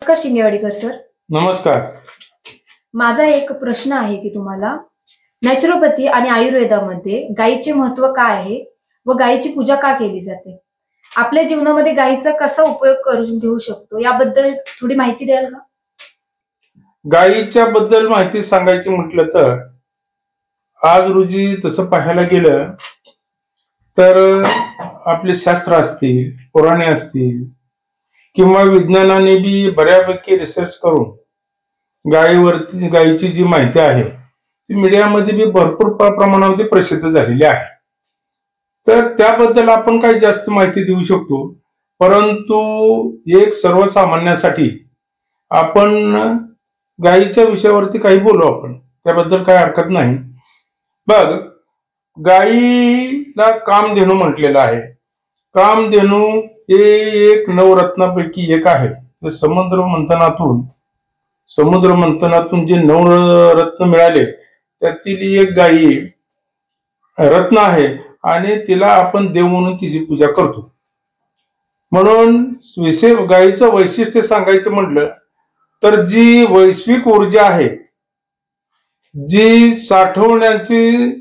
नमस्कार शिंगेवाडीकर सर. नमस्कार. माझा एक प्रश्न आहे की तुम्हाला नॅचरोपॅथी आणि आयुर्वेदामध्ये गायीचे महत्व काय आहे व गायीची पूजा का केली जाते? आपल्या जीवनामध्ये गायीचा कसा उपयोग करून घेऊ शकतो याबद्दल थोडी माहिती द्याल का? गायीच्या बद्दल माहिती सांगायची म्हटलं तर आज रोजी तसं पाहायला गेलं तर आपले शास्त्र असतील, पुराणे असतील किंवा विज्ञानाने बी बऱ्यापैकी रिसर्च करून गायीची जी माहिती आहे ती मीडियामध्ये बी भरपूर प्रमाणामध्ये प्रसिद्ध झालेली आहे. तर त्याबद्दल आपण काही जास्त माहिती देऊ शकतो, परंतु एक सर्वसामान्यासाठी आपण गायीच्या विषयावरती काही बोलू, आपण त्याबद्दल काही हरकत नाही. बघ, गायीला कामधेनू म्हटलेलं आहे. कामधेनू हे एक नवरत्नापैकी एक आहे. ते समुद्र मंथनातून जे नवरत्न मिळाले त्यातील एक गायी रत्न आहे आणि तिला आपण देव म्हणून तिची पूजा करतो. म्हणून गायीचं वैशिष्ट्य सांगायचं म्हटलं तर जी वैश्विक ऊर्जा आहे, जी साठवण्याची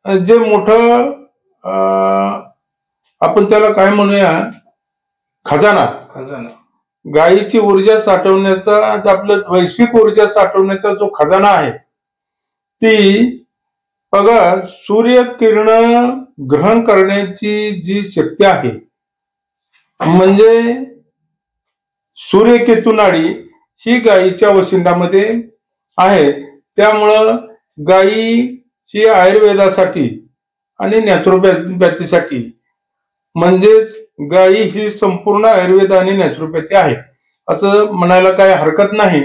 जे मोठं आपण त्याला काय म्हणूया, खजाना. गायीची ऊर्जा साठवण्याचा, आपलं वैश्विक ऊर्जा साठवण्याचा जो खजाना आहे ती बघा, सूर्यकिरण ग्रहण करण्याची जी शक्ती आहे म्हणजे सूर्यकेतू नाडी ही गायीच्या वशिंडामध्ये आहे. त्यामुळं गायीची आयुर्वेदासाठी आणि नॅचरोपॅथीसाठी म्हणजेच गायी ही संपूर्ण आयुर्वेद आणि नॅचरोपॅथी आहे असं म्हणायला काही हरकत नाही.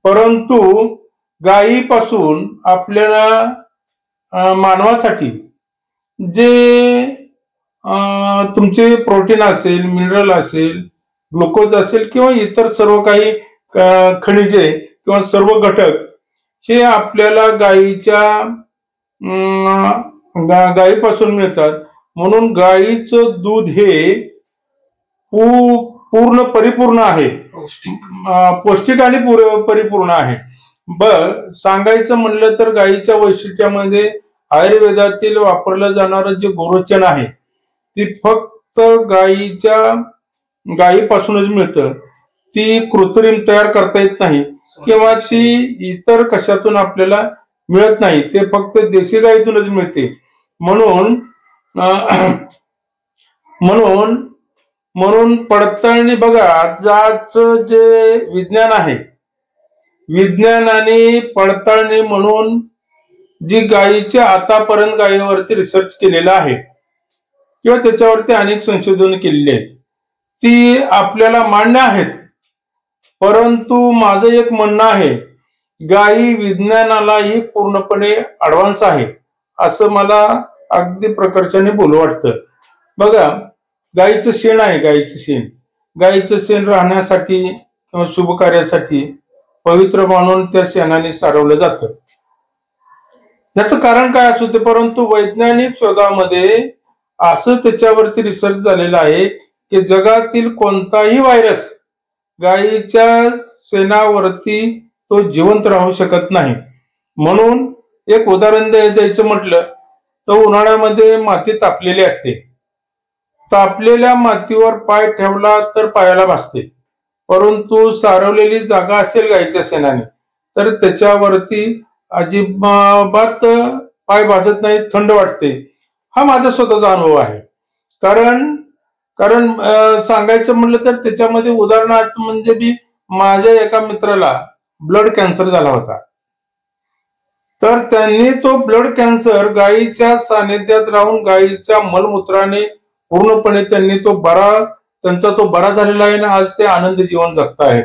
परंतु गायीपासून आपल्याला मानवासाठी जे तुमचे प्रोटीन असेल, मिनरल असेल, ग्लुकोज असेल किंवा इतर सर्व काही खनिजे किंवा सर्व घटक हे आपल्याला गायीपासून मिळतात. म्हणून गायीचं दूध हे पूर्ण परिपूर्ण आहे, पौष्टिक आणि परिपूर्ण आहे. सांगायचं म्हणलं तर गायीच्या वैशिष्ट्यामध्ये आयुर्वेदातील वापरलं जाणारं जे गोरोचन आहे ती फक्त गायीपासूनच मिळतं. ती कृत्रिम तयार करता येत नाही किंवा ती इतर कशातून आपल्याला मिळत नाही, ते फक्त देशी गायीतूनच मिळते. म्हणून पडताळणी बघा, आजचं जे विज्ञान आहे, विज्ञानाने पडताळणी म्हणून जी गायीच्या आतापर्यंत गायीवरती रिसर्च केलेला आहे किंवा त्याच्यावरती अनेक संशोधन केलेली आहेत ती आपल्याला मान्य आहेत. परंतु माझं एक म्हणणं आहे, गायी विज्ञानालाही पूर्णपणे ऍडव्हान्स आहे असं मला अगदी प्रकर्षाने बोलू वाटतं. बघा, गायीचं शेण आहे, गायीचं शेण राहण्यासाठी किंवा शुभ कार्यासाठी पवित्र मानून त्या शेणाने सारवलं जातं. याचं कारण काय असू दे, परंतु वैज्ञानिक शोधामध्ये असं त्याच्यावरती रिसर्च झालेला आहे की जगातील कोणताही व्हायरस गायीच्या शेणावरती तो जिवंत राहू शकत नाही. म्हणून एक उदाहरण द्यायचं म्हटलं तर उन्हाळ्यामध्ये माती तापलेली असते. तापलेल्या मातीवर पाय ठेवला तर पायाला भाजते, परंतु सारवलेली जागा असेल गायीच्या शेणाने तर त्याच्यावरती अजिबात पाय भाजत नाही, थंड वाटते. हा माझा स्वतःचा अनुभव आहे. कारण सांगायचं म्हटलं तर त्याच्यामध्ये उदाहरणार्थ म्हणजे मी माझ्या एका मित्राला ब्लड कॅन्सर झाला होता. तर त्यांनी तो ब्लड कॅन्सर गायीच्या सानिध्यात राहून गायीच्या मलमूत्राने पूर्णपणे त्यांचा तो बरा झालेला आहे आणि आज ते आनंदी जीवन जगत आहेत.